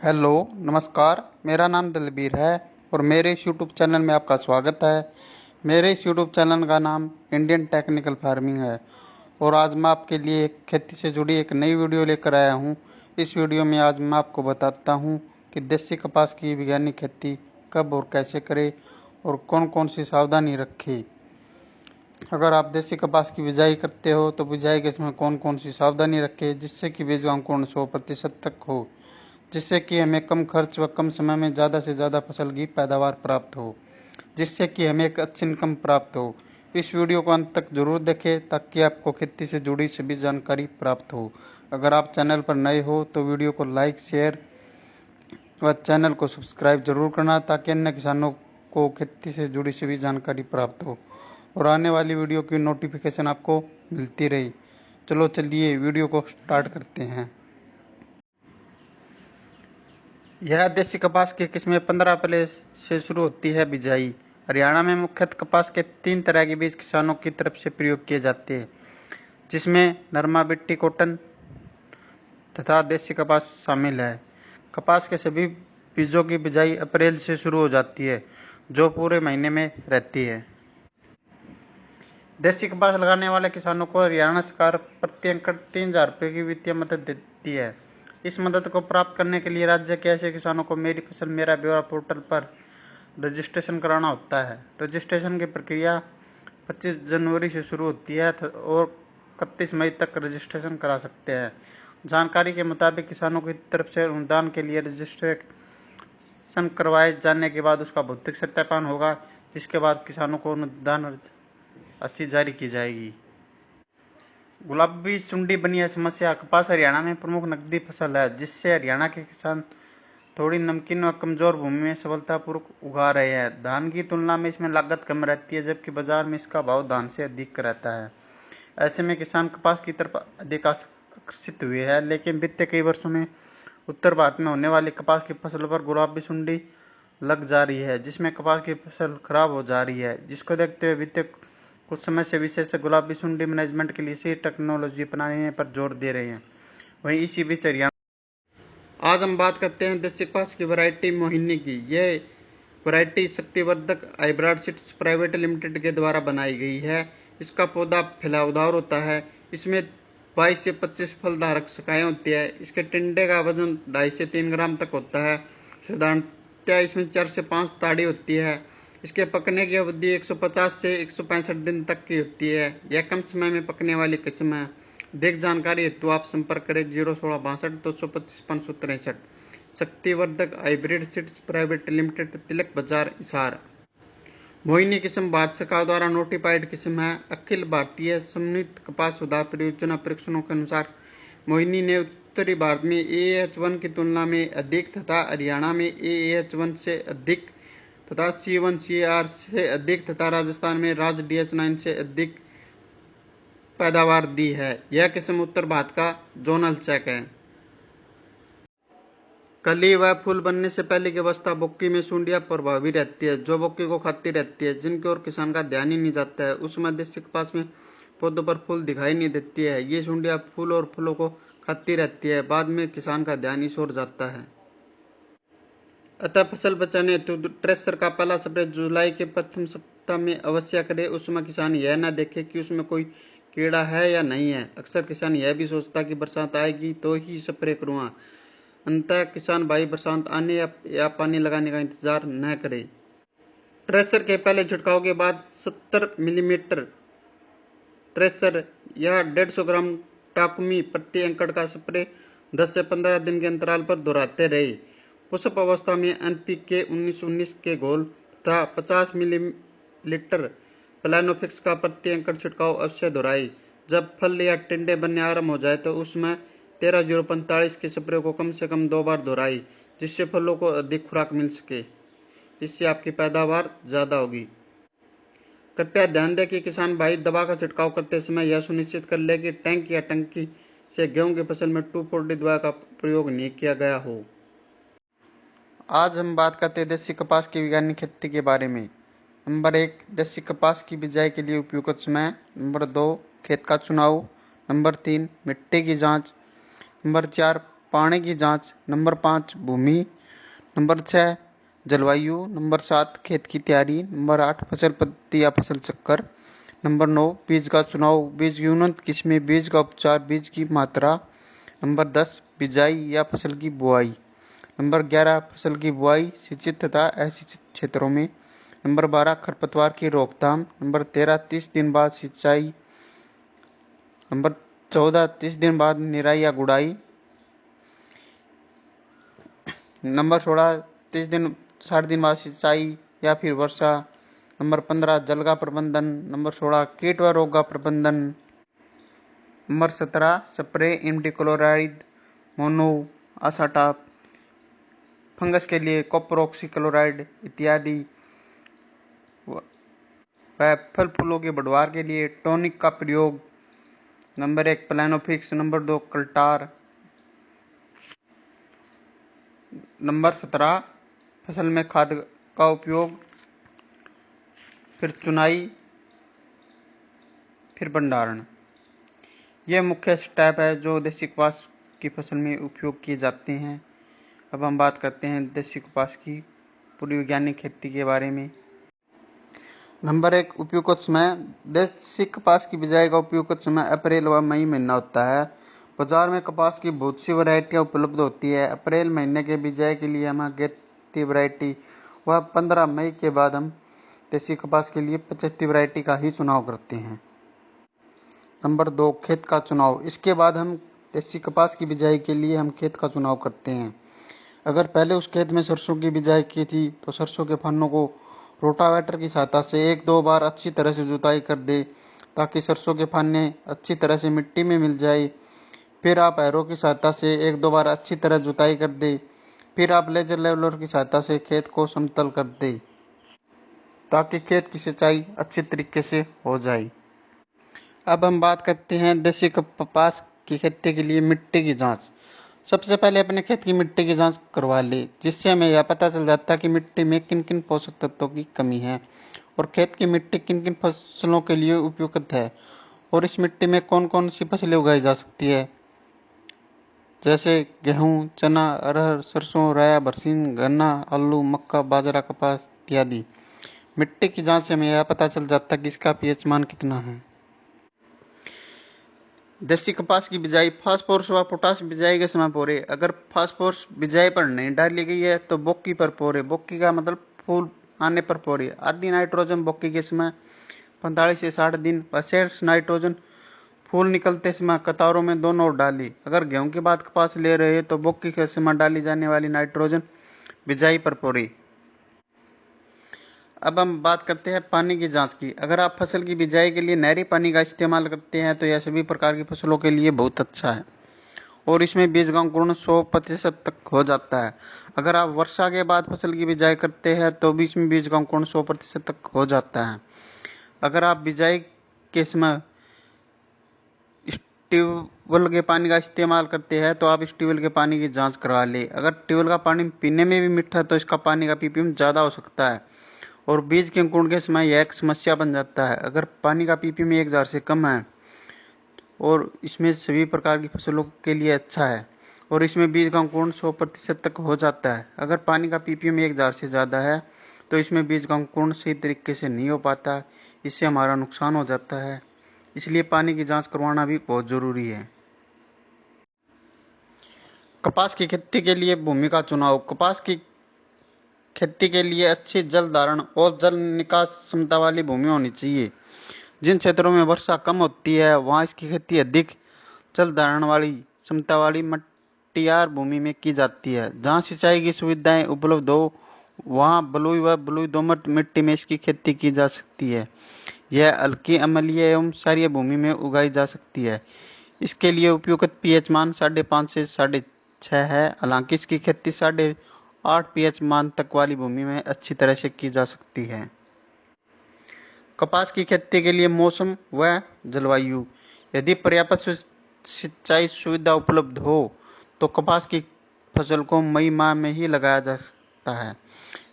Hello, नमस्कार। मेरा नाम दलबीर है और मेरे इस यूट्यूब चैनल में आपका स्वागत है। मेरे इस यूट्यूब चैनल का नाम इंडियन टेक्निकल फार्मिंग है और आज मैं आपके लिए एक खेती से जुड़ी एक नई वीडियो लेकर आया हूं। इस वीडियो में आज मैं आपको बताता हूं कि देसी कपास की वैज्ञानिक खेती कब और कैसे करें और कौन कौन सी सावधानी रखें। अगर आप देसी कपास की बिजाई करते हो तो बिजाई के समय कौन कौन सी सावधानी रखें जिससे कि बीज अंकुरण 100% तक हो, जिससे कि हमें कम खर्च व कम समय में ज़्यादा से ज़्यादा फसल की पैदावार प्राप्त हो, जिससे कि हमें एक अच्छी इनकम प्राप्त हो। इस वीडियो को अंत तक जरूर देखें ताकि आपको खेती से जुड़ी सभी जानकारी प्राप्त हो। अगर आप चैनल पर नए हो तो वीडियो को लाइक, शेयर व चैनल को सब्सक्राइब जरूर करना ताकि अन्य किसानों को खेती से जुड़ी सभी जानकारी प्राप्त हो और आने वाली वीडियो की नोटिफिकेशन आपको मिलती रही। चलो चलिए वीडियो को स्टार्ट करते हैं। यह देसी कपास की किस्में 15 अप्रैल से शुरू होती है बिजाई। हरियाणा में मुख्यतः कपास के 3 तरह के बीज किसानों की तरफ से प्रयोग किए जाते हैं, जिसमें नरमा बिट्टी कॉटन तथा देसी कपास शामिल है। कपास के सभी बीजों की बिजाई अप्रैल से शुरू हो जाती है, जो पूरे महीने में रहती है। देसी कपास लगाने वाले किसानों को हरियाणा सरकार प्रति एकड़ 3,000 रुपये की वित्तीय मदद देती है। इस मदद को प्राप्त करने के लिए राज्य के ऐसे किसानों को मेरी फसल मेरा ब्यौरा पोर्टल पर रजिस्ट्रेशन कराना होता है। रजिस्ट्रेशन की प्रक्रिया 25 जनवरी से शुरू होती है और 31 मई तक रजिस्ट्रेशन करा सकते हैं। जानकारी के मुताबिक किसानों की तरफ से अनुदान के लिए रजिस्ट्रेशन करवाए जाने के बाद उसका भौतिक सत्यापन होगा, जिसके बाद किसानों को अनुदान राशि जारी की जाएगी। गुलाबी सुंडी बनी है समस्या। कपास हरियाणा में प्रमुख नकदी फसल है, जिससे हरियाणा के किसान थोड़ी नमकीन व कमजोर भूमि में सफलतापूर्वक उगा रहे हैं। धान की तुलना में इसमें लागत कम रहती है, जबकि बाजार में इसका भाव धान से अधिक रहता है। ऐसे में किसान कपास की तरफ अधिक आकर्षित हुए हैं, लेकिन बीते कई वर्षों में उत्तर भारत में होने वाली कपास की फसलों पर गुलाबी सुंडी लग जा रही है, जिसमें कपास की फसल खराब हो जा रही है। जिसको देखते हुए बीते कुछ समय से विशेषज्ञ गुलाबी सुंडी मैनेजमेंट के लिए सही टेक्नोलॉजी अपनाने पर जोर दे रहे हैं। वहीं इसी बीच हरियाणा आज हम बात करते हैं देसी कपास की वैरायटी मोहिनी की। यह variety Shaktivardhak hybrid seeds private limited के द्वारा बनाई गई है। इसका पौधा फैलावदार होता है। इसमें 22 से 25 फलधारक शाखाएं होती है। इसके टिंडे का वजन 2.5 से 3 ग्राम तक होता है। साधारणतः इसमें 4 से 5 ताड़ी होती है। इसके पकने की अवधि 150 से 165 दिन तक की होती है। यह कम समय में पकने वाली किस्म है। अधिक जानकारी हेतु आप संपर्क करें 016 62 225 563। शक्तिवर्धक हाइब्रिड सीड्स प्राइवेट लिमिटेड, तिलक बाजार, हिसार। मोहिनी किस्म भारत सरकार द्वारा नोटिफाइड किस्म है। अखिल भारतीय समन्वित कपास सुधार परियोजना परीक्षणों के अनुसार मोहिनी ने उत्तरी भारत में AH1 की तुलना में अधिक तथा हरियाणा में AH1 से अधिक तथा C1CR से अधिक तथा राजस्थान में राज DH9 से अधिक पैदावार दी है। यह किस्म उत्तर भारत का जोनल चेक है। कली व फूल बनने से पहले की अवस्था बोक्की में सुंडियां प्रभावी रहती है, जो बोक्की को खाती रहती है, जिनकी ओर किसान का ध्यान ही नहीं जाता है। उस समय देसी कपास में पौधों पर फूल दिखाई नहीं देती है। ये सुंडियां फूल और फलों को खाती रहती है। बाद में किसान का ध्यान इस ओर जाता है। अतः फसल बचाने हेतु ट्रेसर का पहला स्प्रे जुलाई के प्रथम सप्ताह में अवश्य करें। उस समय किसान यह न देखे कि उसमें कोई कीड़ा है या नहीं है। अक्सर किसान यह भी सोचता कि बरसात आएगी तो ही स्प्रे करूँगा। अंततः किसान भाई बरसात आने या पानी लगाने का इंतजार न करे। ट्रेसर के पहले छिड़काव के बाद 70 मिलीमीटर ट्रेसर या 150 ग्राम टाकुमी प्रति एकड़ का स्प्रे 10 से 15 दिन के अंतराल पर दोहराते रहे। पुष्प अवस्था में NPK 19-19 के घोल तथा 50 मिलीलीटर प्लानोफिक्स का प्रति एकड़ छिड़काव अवश्य दोहराए। जब फल या टिंडे बनने आरंभ हो जाए तो उसमें 13-045 के स्प्रे को कम से कम 2 बार दोहराई, जिससे फलों को अधिक खुराक मिल सके। इससे आपकी पैदावार ज़्यादा होगी। कृपया ध्यान दें कि किसान भाई दवा का छिड़काव करते समय यह सुनिश्चित कर ले कि टैंक या टंकी से गेहूं की फसल में 2,4-D दवा का प्रयोग नहीं किया गया हो। आज हम बात करते हैं देसी कपास की वैज्ञानिक खेती के बारे में। नंबर 1, देसी कपास की बिजाई के लिए उपयुक्त समय। नंबर 2, खेत का चुनाव। नंबर 3, मिट्टी की जांच। नंबर 4, पानी की जांच। नंबर 5 भूमि। नंबर 6 जलवायु। नंबर 7 खेत की तैयारी। नंबर 8 फसल पद्धति या फसल चक्कर। नंबर 9 बीज का चुनाव, बीज की उन्नत किस्में, बीज का उपचार, बीज की मात्रा। नंबर 10 बिजाई या फसल की बुआई। नंबर 11 फसल की बुआई सिंचित तथा असिंचित क्षेत्रों में। नंबर 12 खरपतवार की रोकथाम। नंबर 13 30 दिन बाद सिंचाई। नंबर 14 30 दिन बाद निराई या गुड़ाई। नंबर 16 60 दिन बाद सिंचाई या फिर वर्षा। नंबर 15 जल का प्रबंधन। नंबर 16 कीट व रोग का प्रबंधन। नंबर 17 स्प्रे इमिडाक्लोप्रिड, मोनो असाटाप। फंगस के लिए कॉपर ऑक्सीक्लोराइड इत्यादि। वह फल फूलों के बढ़वार के लिए टॉनिक का प्रयोग। नंबर 1 प्लानोफिक्स। नंबर 2 कल्टार। नंबर 17 फसल में खाद का उपयोग, फिर चुनाई, फिर भंडारण। ये मुख्य स्टेप है जो देसी कपास की फसल में उपयोग किए जाते हैं। अब हम बात करते हैं देसी कपास की पूरी वैज्ञानिक खेती के बारे में। नंबर 1 उपयुक्त समय। देसी कपास की बिजाई का उपयुक्त समय अप्रैल व मई महीना होता है। बाजार में कपास की बहुत सी वैरायटियाँ उपलब्ध होती है। अप्रैल महीने के बिजाई के लिए हम अगेती वैरायटी व 15 मई के बाद हम देसी कपास के लिए 75 वैरायटी का ही चुनाव करते हैं। नंबर 2 खेत का चुनाव। इसके बाद हम देसी कपास की बिजाई के लिए हम खेत का चुनाव करते हैं। अगर पहले उस खेत में सरसों की बिजाई की थी तो सरसों के फन्नों को रोटावेटर की सहायता से 1-2 बार अच्छी तरह से जुताई कर दे ताकि सरसों के फन्ने अच्छी तरह से मिट्टी में मिल जाए। फिर आप हैरो की सहायता से 1-2 बार अच्छी तरह जुताई कर दे। फिर आप लेजर लेवलर की सहायता से खेत को समतल कर दे ताकि खेत की सिंचाई अच्छी तरीके से हो जाए। अब हम बात करते हैं देसी कपास की खेती के लिए मिट्टी की जांच। सबसे पहले अपने खेत की मिट्टी की जांच करवा ले, जिससे हमें यह पता चल जाता है कि मिट्टी में किन किन पोषक तत्वों की कमी है और खेत की मिट्टी किन किन फसलों के लिए उपयुक्त है और इस मिट्टी में कौन कौन सी फसलें उगाई जा सकती है, जैसे गेहूँ, चना, अरहर, सरसों, राया, बरसीन, गन्ना, आलू, मक्का, बाजरा, कपास इत्यादि। मिट्टी की जांच से हमें यह पता चल जाता है कि इसका पीएच मान कितना है। देसी कपास की बिजाई। फास्फोरस व पोटाश बिजाई के समय पोरे। अगर फास्फोरस बिजाई पर नहीं डाली गई है तो बोक्की पर पोरे। बोक्की का मतलब फूल आने पर पोरे। आदि नाइट्रोजन बोक्की के समय 45 से 60 दिन व शेष नाइट्रोजन फूल निकलते समय कतारों में दोनों ओर डाली। अगर गेहूं के बाद कपास ले रहे हैं तो बोक्की के समय डाली जाने वाली नाइट्रोजन बिजाई पर पोरे। अब हम बात करते हैं पानी की जांच की। अगर आप फसल की बिजाई के लिए नहरी पानी का इस्तेमाल करते हैं तो यह सभी प्रकार की फसलों के लिए बहुत अच्छा है और इसमें बीज का अंकुरण 100% तक हो जाता है। अगर आप वर्षा के बाद फसल की बिजाई करते हैं तो बीच में बीज का अंकुरण 100% तक हो जाता है। अगर आप बिजाई के समय ट्यूबवेल के पानी का इस्तेमाल करते हैं तो आप इस ट्यूबवेल के पानी की जांच करवा ले। अगर ट्यूबवेल का पानी पीने में भी मीठा तो इसका पानी का पीपीएम ज़्यादा हो सकता है और बीज के अंकुरण के समय यह एक समस्या बन जाता है। अगर पानी का पीपीएम 1000 से कम है और इसमें सभी प्रकार की फसलों के लिए अच्छा है और इसमें बीज का अंकुरण 100% तक हो जाता है। अगर पानी का पीपीएम 1000 से ज़्यादा है तो इसमें बीज का अंकुरण सही तरीके से नहीं हो पाता, इससे हमारा नुकसान हो जाता है। इसलिए पानी की जांच करवाना भी बहुत ज़रूरी है। कपास की खेती के लिए भूमि का चुनाव। कपास की खेती के लिए अच्छी जल धारण और जल निकास क्षमता वाली भूमि होनी चाहिए। जिन क्षेत्रों में वर्षा कम होती है वहाँ इसकी खेती अधिक जल धारण वाली क्षमता वाली मटियार भूमि में की जाती है। जहाँ सिंचाई की सुविधाएं उपलब्ध हो वहाँ बलुई व बलुई दोमट मिट्टी में इसकी खेती की जा सकती है। यह हल्की अम्लीय एवं क्षारीय भूमि में उगाई जा सकती है। इसके लिए उपयुक्त पीएच मान 5.5 से 6.5 है। हालांकि इसकी खेती 8.5 पीएच मान तक वाली भूमि में अच्छी तरह से की जा सकती है। कपास की खेती के लिए मौसम व जलवायु। यदि पर्याप्त सिंचाई सुविधा उपलब्ध हो तो कपास की फसल को मई माह में ही लगाया जा सकता है।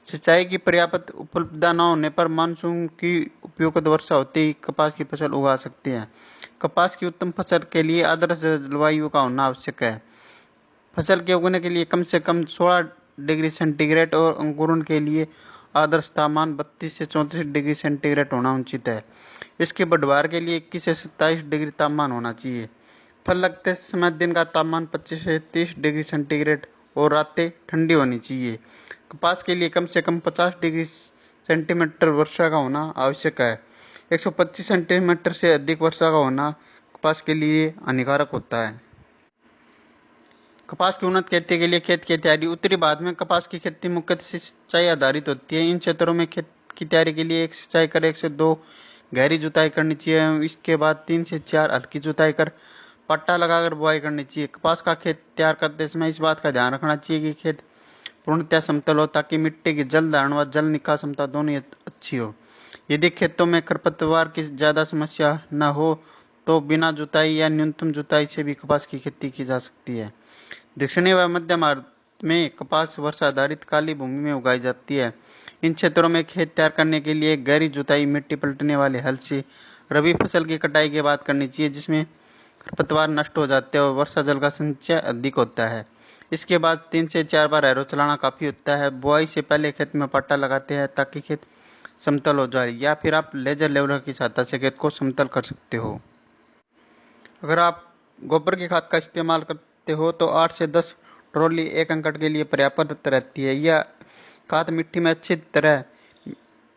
सिंचाई की पर्याप्त उपलब्धता न होने पर मानसून की उपयुक्त वर्षा होते ही कपास की फसल उगा सकते हैं। कपास की उत्तम फसल के लिए आदर्श जलवायु का होना आवश्यक है। फसल के उगने के लिए कम से कम 16 डिग्री सेंटीग्रेड और अंकुरण के लिए आदर्श तापमान 32 से 34 डिग्री सेंटीग्रेड होना उचित है। इसके बढ़वार के लिए 21 से 27 डिग्री तापमान होना चाहिए। फल लगते समय दिन का तापमान 25 से 30 डिग्री सेंटीग्रेड और रातें ठंडी होनी चाहिए। कपास के लिए कम से कम 50 डिग्री सेंटीमीटर वर्षा का होना आवश्यक है। 125 सेंटीमीटर से अधिक वर्षा का होना कपास के लिए हानिकारक होता है। कपास की उन्नत खेती के लिए खेत की तैयारी। उत्तरी भारत में कपास की खेती मुख्यतः सिंचाई आधारित होती है। इन क्षेत्रों में खेत की तैयारी के लिए 1 सिंचाई कर 1 से 2 गहरी जुताई करनी चाहिए। इसके बाद 3 से 4 हल्की जुताई कर पट्टा लगाकर बुआई करनी चाहिए। कपास का खेत तैयार करते समय इस बात का ध्यान रखना चाहिए कि खेत पूर्णतः समतल हो ताकि मिट्टी की जल धारण व जल निकास क्षमता दोनों अच्छी हो। यदि खेतों में खरपतवार की ज्यादा समस्या न हो तो बिना जुताई या न्यूनतम जुताई से भी कपास की खेती की जा सकती है। दक्षिणी व मध्य भारत में कपास वर्षा आधारित काली भूमि में उगाई जाती है। इन क्षेत्रों में खेत तैयार करने के लिए गहरी जुताई मिट्टी पलटने वाले हल से रबी फसल की कटाई के बाद करनी चाहिए, जिसमें खरपतवार नष्ट हो जाते हैं और वर्षा जल का संचय अधिक होता है। इसके बाद 3 से 4 बार हैरो चलाना काफ़ी होता है। बुआई से पहले खेत में पट्टा लगाते हैं ताकि खेत समतल हो जाए, या फिर आप लेजर लेवलर की सहायता से खेत को समतल कर सकते हो। अगर आप गोबर की खाद का इस्तेमाल करते हो तो 8 से 10 ट्रॉली 1 एकड़ के लिए पर्याप्त रहती है। यह खाद मिट्टी में अच्छी तरह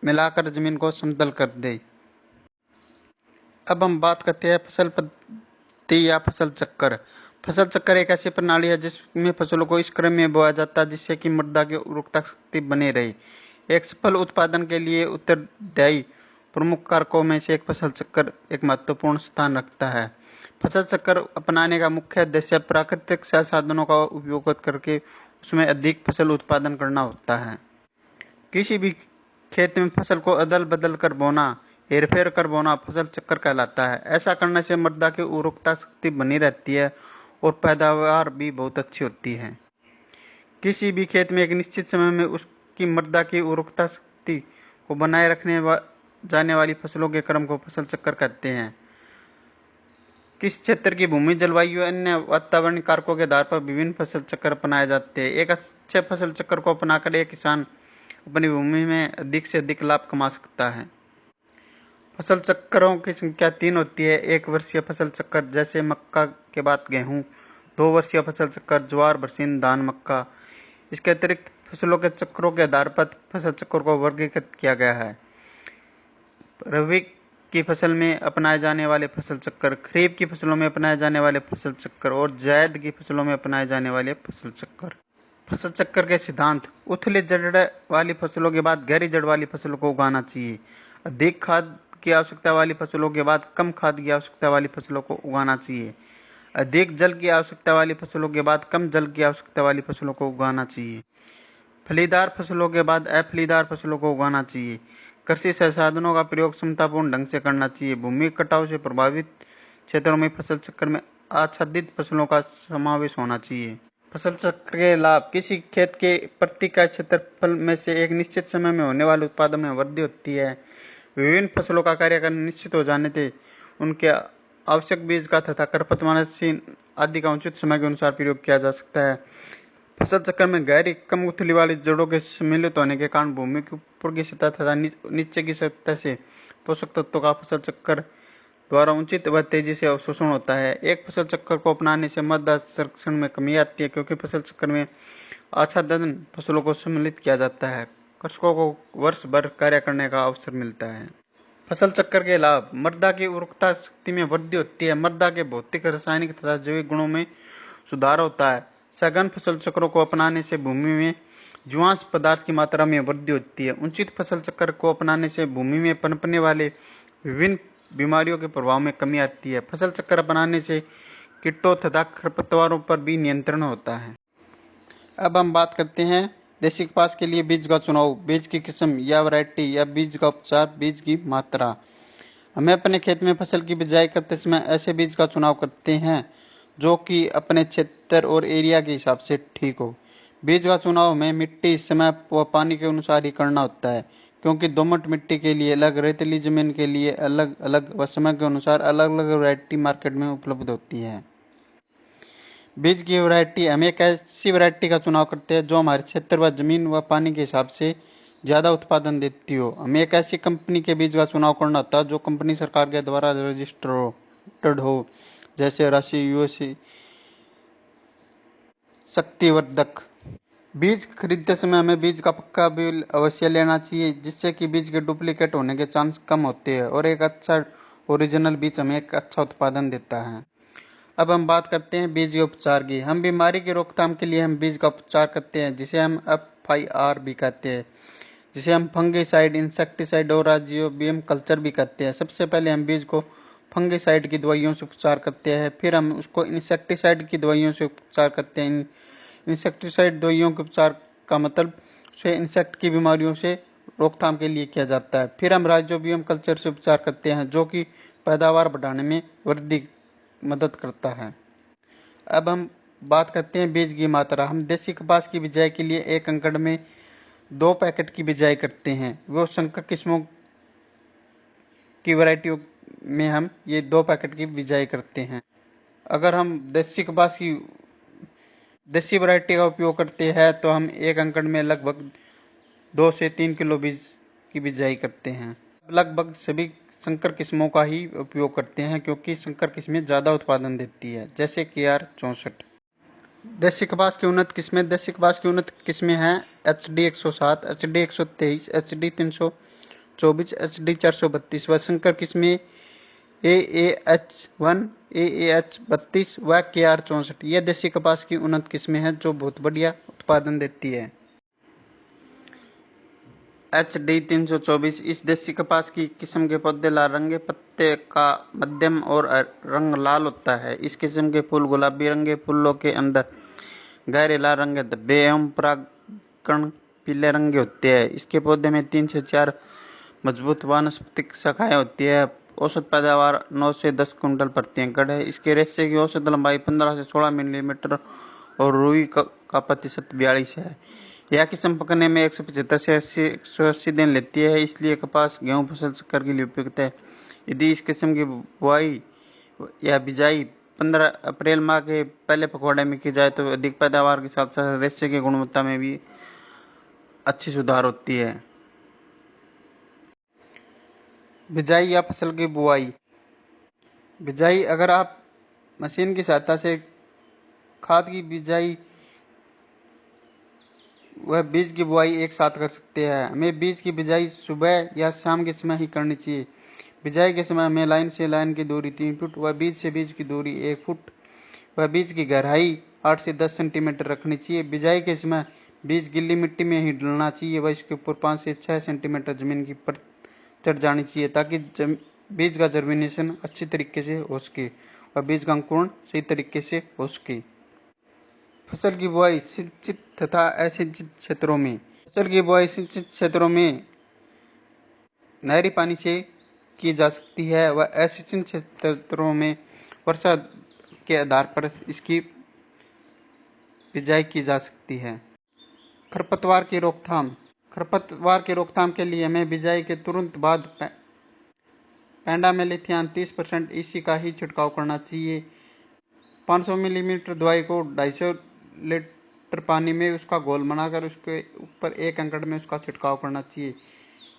मिलाकर जमीन को समतल कर दे। अब हम बात करते हैं फसल पद्धति या फसल चक्कर। फसल चक्कर एक ऐसी प्रणाली है जिसमें फसलों को इस क्रम में बोया जाता है जिससे कि मृदा की उर्वरता शक्ति बनी रहे। एक सफल उत्पादन के लिए उत्तरदायी प्रमुख कारकों में से एक फसल चक्कर एक महत्वपूर्ण स्थान रखता है। फसल चक्कर अपनाने का मुख्य उद्देश्य प्राकृतिक संसाधनों का उपयोग करके उसमें अधिक फसल उत्पादन करना होता है। किसी भी खेत में फसल को अदल बदल कर बोना, हेरफेर कर बोना फसल चक्कर कहलाता है। ऐसा करने से मृदा की उर्वरता शक्ति बनी रहती है और पैदावार भी बहुत अच्छी होती है। किसी भी खेत में एक निश्चित समय में उसकी मृदा की उर्वरता शक्ति को बनाए रखने जाने वाली फसलों के क्रम को फसल चक्कर कहते हैं। किस क्षेत्र की भूमि, जलवायु, अन्य वातावरणीय कारकों के आधार पर विभिन्न फसल चक्कर अपनाए जाते हैं। एक अच्छे फसल चक्कर को अपनाकर एक किसान अपनी भूमि में अधिक से अधिक लाभ कमा सकता है। फसल चक्करों की संख्या 3 होती है। 1 वर्षीय फसल चक्कर जैसे मक्का के बाद गेहूं। 2 वर्षीय फसल चक्कर ज्वार, बरसीन, धान, मक्का। इसके अतिरिक्त फसलों के चक्रों के आधार पर फसल चक्र को वर्गीकृत किया गया है। रबी की फसल में अपनाए जाने वाले फसल चक्कर, खरीफ की फसलों में अपनाए जाने वाले फसल चक्कर और जायद की फसलों में अपनाए जाने वाले फसल चक्कर। फसल चक्कर के सिद्धांत। उथली जड़ वाली फसलों के बाद गहरी जड़ वाली फसलों को उगाना चाहिए। अधिक खाद की आवश्यकता वाली फसलों के बाद कम खाद की आवश्यकता वाली फसलों को उगाना चाहिए। अधिक जल की आवश्यकता वाली फसलों के बाद कम जल की आवश्यकता वाली फसलों को उगाना चाहिए। फलीदार फसलों के बाद अफलीदार फसलों को उगाना चाहिए। कृषि संसाधनों का प्रयोग समतापूर्ण ढंग से करना चाहिए। भूमि कटाव से प्रभावित क्षेत्रों में फसल चक्र में आच्छादित फसलों का समावेश होना चाहिए। फसल चक्र के लाभ। किसी खेत के प्रति इकाई क्षेत्रफल में से एक निश्चित समय में होने वाले उत्पादन में वृद्धि होती है। विभिन्न फसलों का कार्य करना निश्चित हो जाने से उनके आवश्यक बीज का तथा खरपतवारनाशी आदि का उचित समय के अनुसार प्रयोग किया जा सकता है। फसल चक्र में गहरी कम उथली वाली जड़ों के सम्मिलित होने के कारण भूमि के ऊपर की सतह तथा नीचे की सतह से पोषक तत्वों का फसल चक्र द्वारा उचित व तेजी से अवशोषण होता है। एक फसल चक्र को अपनाने से मृदा संरक्षण में कमी आती है क्योंकि फसल चक्र में आच्छादन फसलों को सम्मिलित किया जाता है। कृषकों को वर्ष भर कार्य करने का अवसर मिलता है। फसल चक्र के लाभ। मृदा की उर्वरता शक्ति में वृद्धि होती है। मृदा के भौतिक, रासायनिक तथा जैविक गुणों में सुधार होता है। सघन फसल चक्रों को अपनाने से भूमि में जीवांश पदार्थ की मात्रा में वृद्धि होती है। उचित फसल चक्र को अपनाने से भूमि में पनपने वाले विभिन्न बीमारियों के प्रभाव में कमी आती है। फसल चक्र अपनाने से कीटों तथा खरपतवारों पर भी नियंत्रण होता है। अब हम बात करते हैं देसी कपास के लिए बीज का चुनाव, बीज की किस्म या वैरायटी या बीज का उपचार, बीज की मात्रा। हमें अपने खेत में फसल की बिजाई करते समय ऐसे बीज का चुनाव करते हैं जो कि अपने क्षेत्र और एरिया के हिसाब से ठीक हो। बीज का चुनाव हमें मिट्टी, समय व पानी के अनुसार ही करना होता है क्योंकि दोमट मिट्टी के लिए अलग, रेतीली जमीन के लिए अलग अलग व समय के अनुसार अलग अलग वैरायटी मार्केट में उपलब्ध होती है। बीज की वैरायटी, हम एक ऐसी वैरायटी का चुनाव करते हैं जो हमारे क्षेत्र व जमीन व पानी के हिसाब से ज़्यादा उत्पादन देती हो। हमें एक ऐसी कंपनी के बीज का चुनाव करना होता है जो कंपनी सरकार के द्वारा रजिस्टर्ड हो, जैसे राशि यूएसए शक्तिवर्धक। बीज खरीदते समय हमें बीज का पक्का बिल अवश्य लेना चाहिए, जिससे कि बीज के डुप्लीकेट होने के चांस कम होते हैं और एक अच्छा ओरिजिनल बीज हमें एक अच्छा उत्पादन देता है। अब हम बात करते हैं बीज के उपचार की। हम बीमारी की रोकथाम के लिए हम बीज का उपचार करते हैं, जिसे हम FIR भी कहते हैं, जिसे हम फंगिसाइड, इंसेक्टिसाइड और राइजोबियम कल्चर भी कहते हैं। सबसे पहले हम बीज को फंगिसाइड की दवाइयों से उपचार करते हैं, फिर हम उसको इंसेक्टिसाइड की दवाइयों से उपचार करते हैं। इंसेक्टिसाइड दवाइयों के उपचार का मतलब उसे इंसेक्ट की बीमारियों से रोकथाम के लिए किया जाता है। फिर हम राइजोबियम कल्चर से उपचार करते हैं, जो कि पैदावार बढ़ाने में वृद्धि मदद करता है। अब हम बात करते हैं बीज की मात्रा। हम देसी कपास की बिजाई के लिए 1 एकड़ में 2 पैकेट की बिजाई करते हैं। वो संकर किस्मों की वैरायटियों में हम ये 2 पैकेट की बिजाई करते हैं। अगर हम देसी वैरायटी का उपयोग करते हैं तो हम 1 एकड़ में लगभग 2 से 3 किलो बीज की बिजाई करते हैं। लगभग सभी संकर किस्मों का ही उपयोग करते हैं, क्योंकि संकर किस्में ज़्यादा उत्पादन देती है, जैसे KR 64। देसी कपास की उन्नत किस्में हैं HD 107, HD 123, HD 324, HD 432 व संकर किस्में AAH1, AAH 32 व KR 64। यह देसी कपास की उन्नत किस्में हैं जो बहुत बढ़िया उत्पादन देती है। HD 324 इस देसी कपास की किस्म के पौधे लाल रंग के पत्ते का मध्यम और रंग लाल होता है। इस किस्म के फूल गुलाबी रंग के फूलों के अंदर गहरे लाल रंग के धब्बे एवं परागकण पीले रंग के होते हैं। इसके पौधे में 3 से 4 मजबूत वानस्पतिक शाखाएं होती है। औसत पैदावार 9 से 10 कुंटल प्रति एकड़ है। इसके रेशे की औसत लंबाई 15 से 16 मिलीमीटर और रुई का प्रतिशत 42 है। यह किस्म पकने में 175 से 180 दिन लेती है, इसलिए कपास, गेहूं फसल चक्कर के लिए उपयुक्त है। यदि इस किस्म की बुआई या बिजाई 15 अप्रैल माह के पहले पखवाड़े में की जाए तो अधिक पैदावार के साथ साथ रेशे की गुणवत्ता में भी अच्छी सुधार होती है। बिजाई या फसल की बुआई। बिजाई, अगर आप मशीन की सहायता से खाद की बिजाई वह बीज की बुआई एक साथ कर सकते हैं। हमें बीज की बिजाई सुबह या शाम के समय ही करनी चाहिए। बिजाई के समय हमें लाइन से लाइन की दूरी 3 फुट व बीज से बीज की दूरी 1 फुट व बीज की गहराई 8 से 10 सेंटीमीटर रखनी चाहिए। बिजाई के समय बीज गिल्ली मिट्टी में ही डलना चाहिए व इसके ऊपर 5 से 6 सेंटीमीटर जमीन की परत चढ़ जानी चाहिए, ताकि बीज का जर्मिनेशन अच्छी तरीके से हो सके और बीज का अंकुरण सही तरीके से हो सके। फसल की बुआई सिंचित तथा असिंचित क्षेत्रों में। फसल की बुआई सिंचित क्षेत्रों में नहरी पानी से की जा सकती है व असिंचित क्षेत्रों में वर्षा के आधार पर इसकी बिजाई की जा सकती है। खरपतवार की रोकथाम। खरपतवार की रोकथाम के लिए हमें बिजाई के तुरंत बाद पेंडामेलिथियान 30% EC का ही छिड़काव करना चाहिए। 500 मिलीमीटर दवाई को 250 लीटर पानी में उसका घोल बनाकर उसके ऊपर 1 एकड़ में उसका छिड़काव करना चाहिए।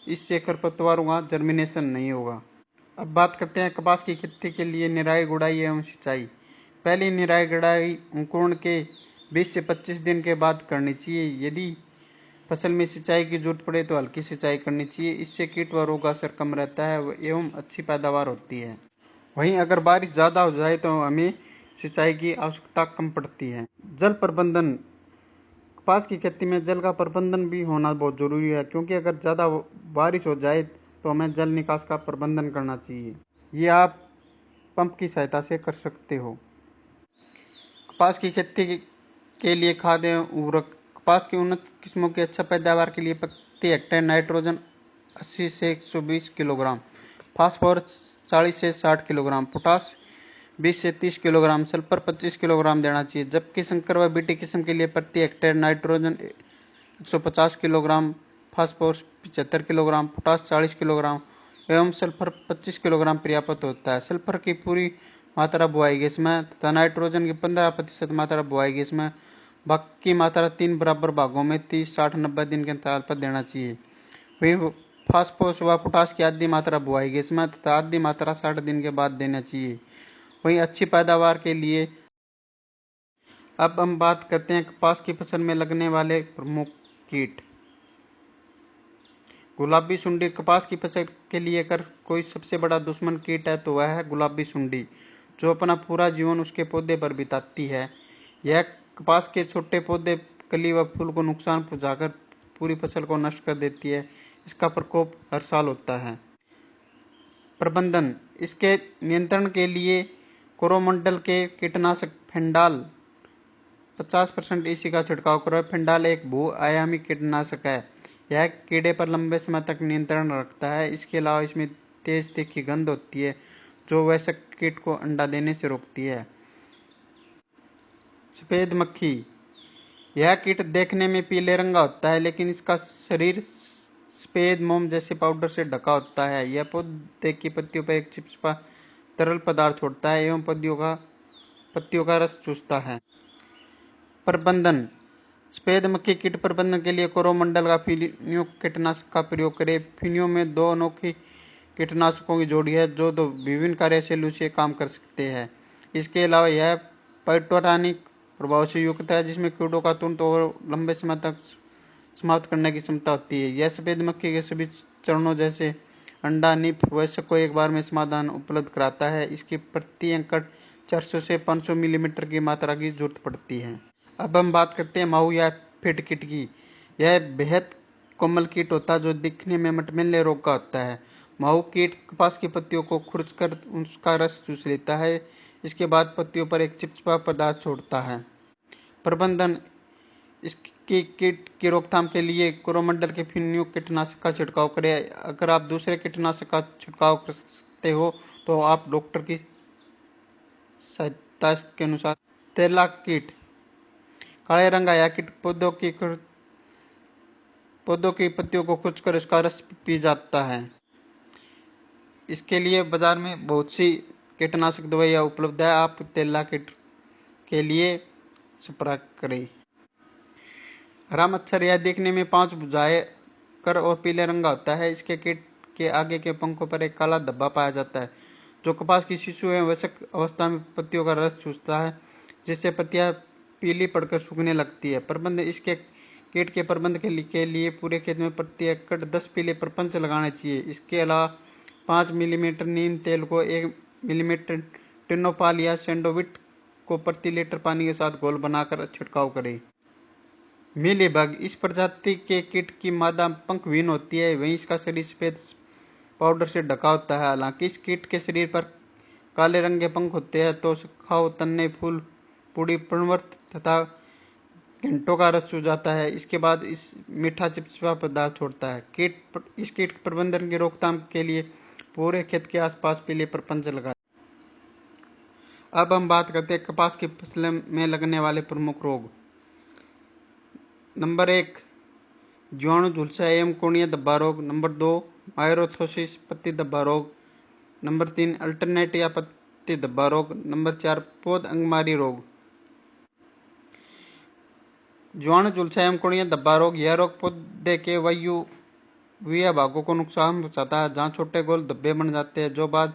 इससे खरपतवारों का जर्मिनेशन नहीं होगा। अब बात करते हैं कपास की खेती के लिए निराई गुड़ाई एवं सिंचाई। पहली निराई गुड़ाई अंकुरण के 20 से 25 दिन के बाद करनी चाहिए। यदि फसल में सिंचाई की जरूरत पड़े तो हल्की सिंचाई करनी चाहिए। इससे कीट व रोग असर कम रहता है एवं अच्छी पैदावार होती है। वहीं अगर बारिश ज़्यादा हो जाए तो हमें सिंचाई की आवश्यकता कम पड़ती है। जल प्रबंधन। कपास की खेती में जल का प्रबंधन भी होना बहुत जरूरी है, क्योंकि अगर ज़्यादा बारिश हो जाए तो हमें जल निकास का प्रबंधन करना चाहिए। ये आप पंप की सहायता से कर सकते हो। कपास की खेती के लिए खाद एवं उर्वरक। कपास की उन्नत किस्मों की अच्छा पैदावार के लिए प्रति हेक्टेयर नाइट्रोजन 80 से 120 किलोग्राम, फास्फोरस 40 से 60 किलोग्राम, पोटास 20 से 30 किलोग्राम, सल्फर 25 किलोग्राम देना चाहिए। जबकि संकर व बीटी किस्म के लिए प्रति hectare nitrogen 150 kilogram, phosphorus 75 kilogram, potash 40 kilogram एवं सल्फर 25 किलोग्राम पर्याप्त होता है। सल्फर की पूरी मात्रा बुआई गैस में तथा नाइट्रोजन की 15% मात्रा बुआई गैस में, बाकी मात्रा 3 बराबर भागों में 30, 60, 90 दिन के अंतराल पर देना चाहिए। वही फास्फोरस व पोटाश की आधी मात्रा बुआई गैस में तथा आधी मात्रा 60 दिन के बाद देना चाहिए। वहीं अच्छी पैदावार के लिए अब हम बात करते हैं कपास की फसल में लगने वाले प्रमुख कीट। गुलाबी सुंडी कपास की फसल के लिए अगर कोई सबसे बड़ा दुश्मन कीट है तो वह है गुलाबी सुंडी, जो अपना पूरा जीवन उसके पौधे पर बिताती है। यह कपास के छोटे पौधे, कली व फूल को नुकसान पहुंचाकर पूरी फसल को नष्ट कर देती है। इसका प्रकोप हर साल होता है। प्रबंधन: इसके नियंत्रण के लिए कोरोमंडल के कीटनाशक फेंडाल 50% ईसी का छिड़काव करें। फेंडाल एक बहुआयामी कीटनाशक है। यह कीड़े पर लंबे समय तक नियंत्रण रखता है। इसके अलावा इसमें तेज तीखी गंध होती है जो वयस्क कीट को अंडा देने से रोकती है। सफेद मक्खी: यह कीट देखने में पीले रंग का होता है, लेकिन इसका शरीर सफेद मोम जैसे पाउडर से ढका होता है। यह पौधे की पत्तियों पर एक चिपचिपा तरल पदार्थ छोड़ता है एवं पत्तियों का रस चूसता है। प्रबंधन: सफेद मक्खी कीट प्रबंधन के लिए कोरोमंडल का फिनियो कीटनाशक का प्रयोग करें। फिनियो में 2 अनोखी कीटनाशकों की जोड़ी है जो 2 विभिन्न कार्यशैलियों से काम कर सकते हैं। इसके अलावा यह पाइटोरानिक प्रभाव से युक्त है, जिसमें कीड़ों का तुरंत और लंबे समय तक समाप्त करने की क्षमता होती है। यह सफेद मक्खी के सभी चरणों जैसे अंडा, निप, वयस्क को एक बार में समाधान उपलब्ध कराता है। इसकी प्रति एकड़ 400 से 500 मिलीमीटर की मात्रा की जरूरत पड़ती है। अब हम बात करते हैं माहू या फिट कीट की। यह बेहद कोमल कीट होता है जो दिखने में मटमैले रोग का होता है। माहू कीट कपास की पत्तियों को खुरचकर उसका रस चूस लेता है। इसके बाद पत्तियों पर एक चिपचिपा पदार्थ छोड़ता है। प्रबंधन: इसकी कीट की रोकथाम के लिए कोरोमंडल के फिनियो कीटनाशक का छिड़काव करें। अगर आप दूसरे कीटनाशक का छिड़काव कर सकते हो तो आप डॉक्टर की सहायता के अनुसार। तेला कीट: काले रंग का यह कीट पौधों की पत्तियों को खुरचकर उसका रस पी जाता है। इसके लिए बाजार में बहुत सी कीटनाशक दवाइयाँ उपलब्ध है। आप तेला कीट के लिए संपर्क करें। हरा मच्छर: यह देखने में 5 भुजाएं कर और पीले रंग का होता है। इसके कीट के आगे के पंखों पर एक काला धब्बा पाया जाता है जो कपास की शिशु एवं वयस्क अवस्था में पत्तियों का रस चूसता है, जिससे पत्तियां पीली पड़कर सूखने लगती है। प्रबंध: इसके कीट के प्रबंध के लिए पूरे खेत में प्रति एकड़ 10 पीले प्रपंच लगाने चाहिए। इसके अलावा 5 मिलीमीटर नीम तेल को 1 मिलीमीटर टिनोपाल या सैंडोविट को प्रति लीटर पानी के साथ घोल बनाकर छिड़काव करें। मीलीबग: इस प्रजाति के कीट की मादा पंखविहीन होती है, वहीं इसका शरीर सफेद पाउडर से ढका होता है। हालांकि इस कीट के शरीर पर काले रंग के पंख होते हैं तो सुखाव, तन्ने, फूल, पूरी, पर्णवर्त तथा घंटों का रस चूस जाता है। इसके बाद इस मीठा चिपचिपा पदार्थ छोड़ता है। इस कीट प्रबंधन की रोकथाम के लिए पूरे खेत के आसपास पीले प्रपंच लगाएं। अब हम बात करते हैं कपास की फसल में लगने वाले प्रमुख रोग। नंबर 1 जीवाणु झुलसा एवं कोणीय धब्बा रोग। नंबर 2 मायरोथोसिस पत्ती धब्बा रोग। नंबर 3 अल्टरनेट या पत्ती धब्बा रोग। नंबर 4 पौध अंगमारी रोग। जीवाणु झुलसा एवं कोणीय धब्बा रोग: यह रोग पौधे के वायवीय भागों को नुकसान पहुंचाता है, जहां छोटे गोल धब्बे बन जाते हैं जो बाद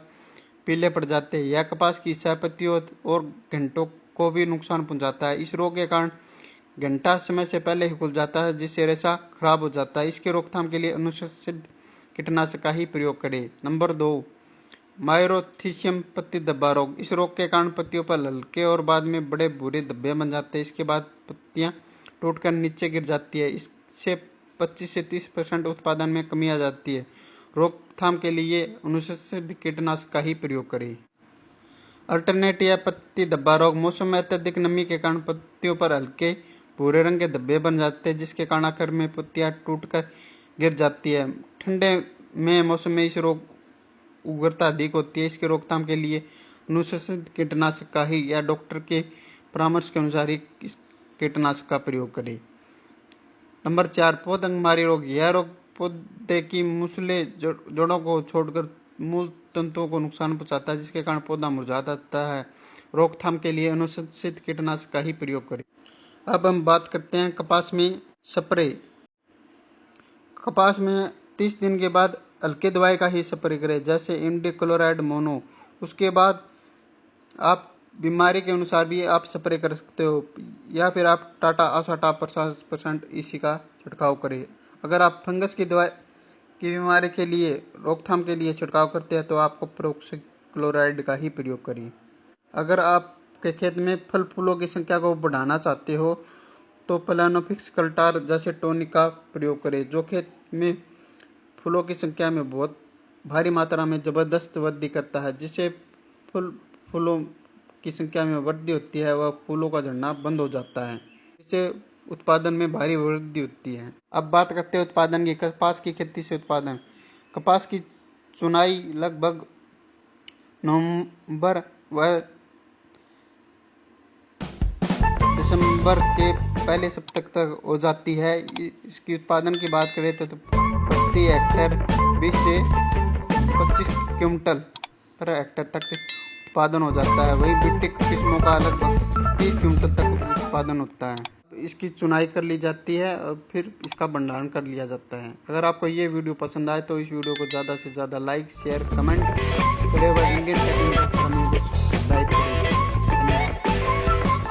पीले पड़ जाते हैं। यह कपास की सह-पत्तियों और घंटों को भी नुकसान पहुंचाता है। इस रोग के कारण घंटा समय से पहले ही खुल जाता है, जिससे रेशा खराब हो जाता है। इसके रोकथाम के लिए अनुशंसित कीटनाशक का ही प्रयोग करें। नंबर 2 मायरोथिसियम पत्ती धब्बा रोग: इस रोग के कारण पत्तियों पर हल्के और बाद में बड़े भूरे धब्बे बन जाते हैं। इसके बाद पत्तियां टूटकर नीचे गिर जाती है। इससे 25 से 30% उत्पादन में कमी आ जाती है। रोकथाम के लिए अनुशंसित कीटनाशक का ही प्रयोग करें। अल्टरनेट या पत्ती धब्बा रोग: मौसम में अत्यधिक नमी के कारण पत्तियों पर हल्के भूरे रंग के धब्बे बन जाते हैं, जिसके कारण आखिर में पत्तियां टूटकर गिर जाती है। ठंडे में मौसम में इस रोग उग्रता अधिक होती है। इसके रोकथाम के लिए अनुशंसित कीटनाशक का ही या डॉक्टर के परामर्श के अनुसार ही इस कीटनाशक का प्रयोग करें। नंबर 4 पौध अंगमारी रोग: यह रोग पौधे की मूसले जड़ों को छोड़कर मूल तंतुओं को नुकसान पहुंचाता है, जिसके कारण पौधा मुरझा जाता है। रोकथाम के लिए अनुशंसित कीटनाशक का ही प्रयोग करें। अब हम बात करते हैं कपास में स्प्रे। कपास में 30 दिन के बाद हल्के दवाई का ही स्प्रे करें, जैसे इमिडाक्लोप्रिड मोनो। उसके बाद आप बीमारी के अनुसार भी आप स्प्रे कर सकते हो, या फिर आप टाटा आसाटा 50% इसी का छिड़काव करें। अगर आप फंगस की दवाई की बीमारी के लिए रोकथाम के लिए छिड़काव करते हैं तो आपको प्रोक्सीक्लोराइड का ही प्रयोग करिए। अगर आपके खेत में फल फूलों की संख्या को बढ़ाना चाहते हो तो प्लानोफिक्स कल्टार जैसे टॉनिक का प्रयोग करें, जो खेत में फूलों की संख्या में बहुत भारी मात्रा में जबरदस्त वृद्धि करता है, जिससे फूलों की संख्या में वृद्धि होती है, वह फूलों का झड़ना बंद हो जाता है, जिससे उत्पादन में भारी वृद्धि होती है। अब बात करते हैं उत्पादन की। कपास की खेती से उत्पादन। कपास की चुनाई लगभग नवंबर व दिसंबर के पहले सप्ताह तक हो जाती है। इसकी उत्पादन की बात करें तो प्रति हेक्टेयर 20 से 25 क्विंटल पर हेक्टेयर तक उत्पादन हो जाता है। वही बिट्टिक किस्मों का लगभग 30 क्विंटल तक उत्पादन होता है। इसकी चुनाई कर ली जाती है और फिर इसका भंडारण कर लिया जाता है। अगर आपको ये वीडियो पसंद आए तो इस वीडियो को ज़्यादा से ज़्यादा लाइक, शेयर, कमेंट करें व इंडियन टेक्निकल चैनल को सब्सक्राइब करें।